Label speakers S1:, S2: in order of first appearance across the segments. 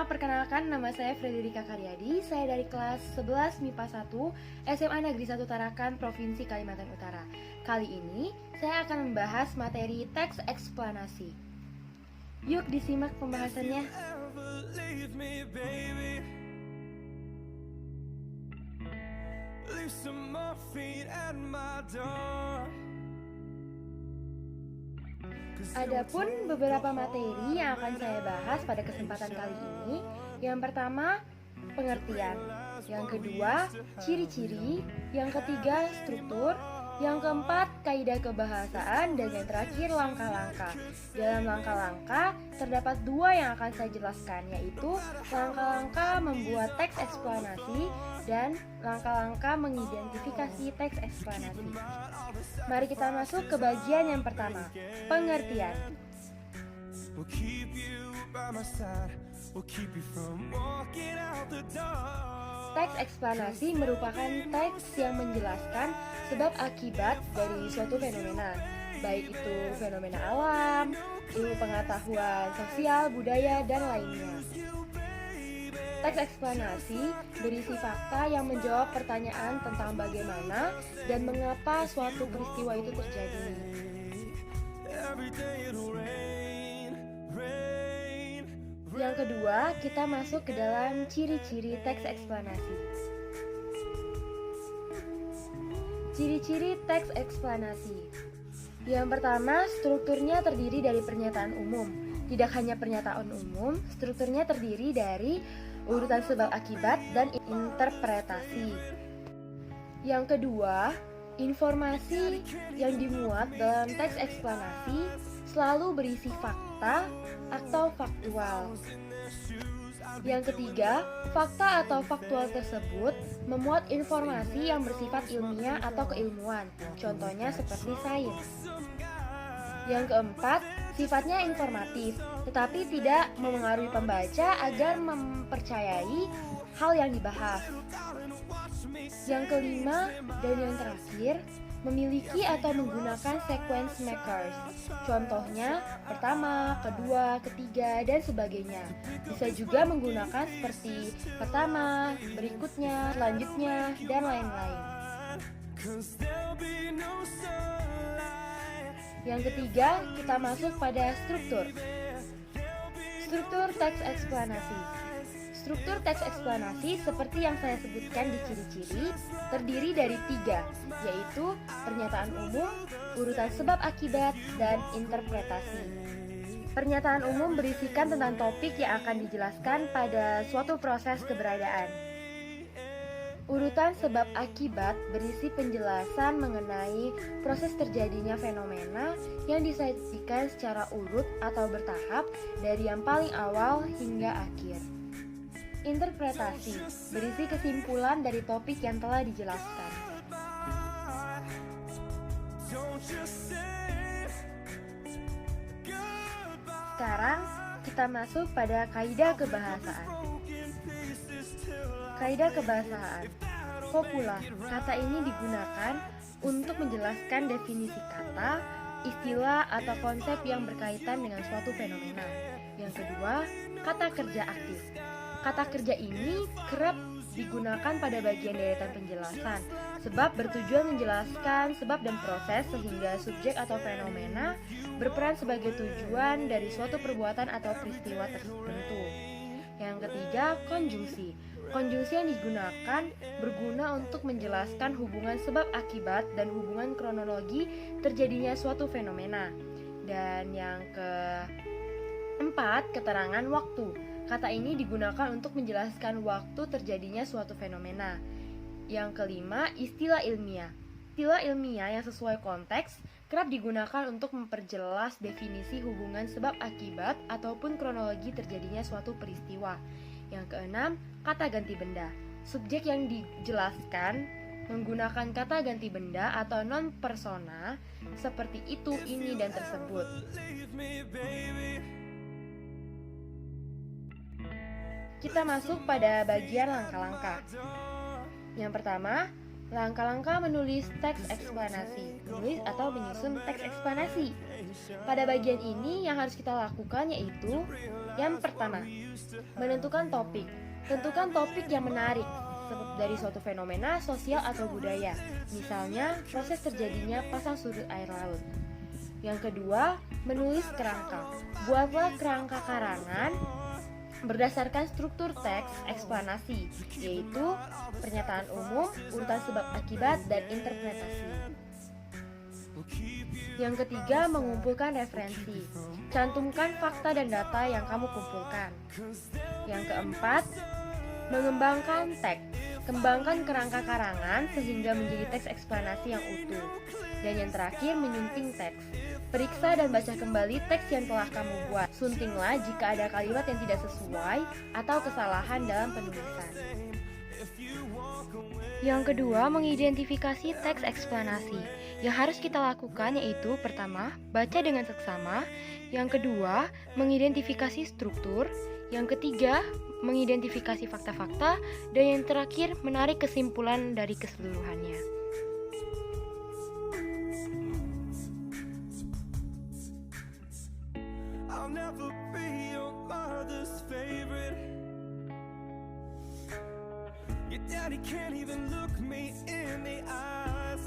S1: perkenalkan nama saya Frederika Karyadi. Saya dari kelas 11 MIPA 1 SMA Negeri 1 Tarakan, Provinsi Kalimantan Utara. Kali ini saya akan membahas materi teks eksplanasi. Yuk disimak pembahasannya. Adapun beberapa materi yang akan saya bahas pada kesempatan kali ini. Yang pertama, pengertian. Yang kedua, ciri-ciri. Yang ketiga, struktur. Yang keempat, kaidah kebahasaan. Dan yang terakhir, langkah-langkah. Dalam langkah-langkah, terdapat dua yang akan saya jelaskan, yaitu langkah-langkah membuat teks eksplanasi dan langkah-langkah mengidentifikasi teks eksplanasi. Mari kita masuk ke bagian yang pertama, pengertian. Teks eksplanasi merupakan teks yang menjelaskan sebab akibat dari suatu fenomena, baik itu fenomena alam, ilmu pengetahuan sosial, budaya, dan lainnya. Teks eksplanasi berisi fakta yang menjawab pertanyaan tentang bagaimana dan mengapa suatu peristiwa itu terjadi. Yang kedua, kita masuk ke dalam ciri-ciri teks eksplanasi. Ciri-ciri teks eksplanasi. Yang pertama, strukturnya terdiri dari pernyataan umum. Tidak hanya pernyataan umum, strukturnya terdiri dari urutan sebab akibat dan interpretasi. Yang kedua, informasi yang dimuat dalam teks eksplanasi selalu berisi fakta atau faktual. Yang ketiga, fakta atau faktual tersebut memuat informasi yang bersifat ilmiah atau keilmuan, contohnya seperti sains. Yang keempat, sifatnya informatif, tetapi tidak memengaruhi pembaca agar mempercayai hal yang dibahas. Yang kelima dan yang terakhir, memiliki atau menggunakan sequence makers. Contohnya, pertama, kedua, ketiga, dan sebagainya. Bisa juga menggunakan seperti pertama, berikutnya, selanjutnya, dan lain-lain. Yang ketiga, kita masuk pada struktur. Struktur teks eksplanasi. Struktur teks eksplanasi seperti yang saya sebutkan di ciri-ciri terdiri dari 3, yaitu pernyataan umum, urutan sebab akibat, dan interpretasi. Pernyataan umum berisikan tentang topik yang akan dijelaskan pada suatu proses keberadaan. Urutan sebab akibat berisi penjelasan mengenai proses terjadinya fenomena yang disajikan secara urut atau bertahap dari yang paling awal hingga akhir. Interpretasi berisi kesimpulan dari topik yang telah dijelaskan. Sekarang kita masuk pada kaidah kebahasaan. Kaidah kebahasaan. Kopula. Kata ini digunakan untuk menjelaskan definisi kata, istilah, atau konsep yang berkaitan dengan suatu fenomena. Yang kedua, kata kerja aktif. Kata kerja ini kerap digunakan pada bagian deretan penjelasan, sebab bertujuan menjelaskan sebab dan proses sehingga subjek atau fenomena berperan sebagai tujuan dari suatu perbuatan atau peristiwa tertentu. Yang ketiga, konjungsi. Konjungsi yang digunakan berguna untuk menjelaskan hubungan sebab akibat dan hubungan kronologi terjadinya suatu fenomena. Dan yang keempat, keterangan waktu. Kata ini digunakan untuk menjelaskan waktu terjadinya suatu fenomena. Yang kelima, istilah ilmiah. Istilah ilmiah yang sesuai konteks kerap digunakan untuk memperjelas definisi hubungan sebab akibat ataupun kronologi terjadinya suatu peristiwa. Yang keenam, kata ganti benda. Subjek yang dijelaskan menggunakan kata ganti benda atau non persona seperti itu, ini, dan tersebut. Kita masuk pada bagian langkah-langkah. Yang pertama, langkah-langkah menulis teks eksplanasi. Menulis atau menyusun teks eksplanasi. Pada bagian ini yang harus kita lakukan yaitu Yang pertama, menentukan topik. Tentukan topik yang menarik dari suatu fenomena sosial atau budaya, misalnya proses terjadinya pasang surut air laut. Yang kedua, menulis kerangka. Buatlah kerangka karangan berdasarkan struktur teks eksplanasi, yaitu pernyataan umum, urutan sebab akibat, dan interpretasi. Yang ketiga, mengumpulkan referensi. Cantumkan fakta dan data yang kamu kumpulkan. Yang keempat, mengembangkan teks. Kembangkan kerangka karangan sehingga menjadi teks eksplanasi yang utuh. Dan yang terakhir, menyunting teks. Periksa dan baca kembali teks yang telah kamu buat. Suntinglah jika ada kalimat yang tidak sesuai atau kesalahan dalam penulisan. Yang kedua, mengidentifikasi teks eksplanasi. Yang harus kita lakukan yaitu pertama, baca dengan seksama. Yang kedua, mengidentifikasi struktur. Yang ketiga, mengidentifikasi fakta-fakta. Dan yang terakhir, menarik kesimpulan dari keseluruhannya.
S2: I'll never be your mother's favorite. Your daddy can't even look me in the eyes.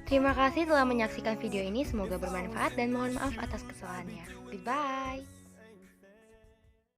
S1: Terima kasih telah menyaksikan video ini, semoga bermanfaat dan mohon maaf atas kesalahannya. Goodbye.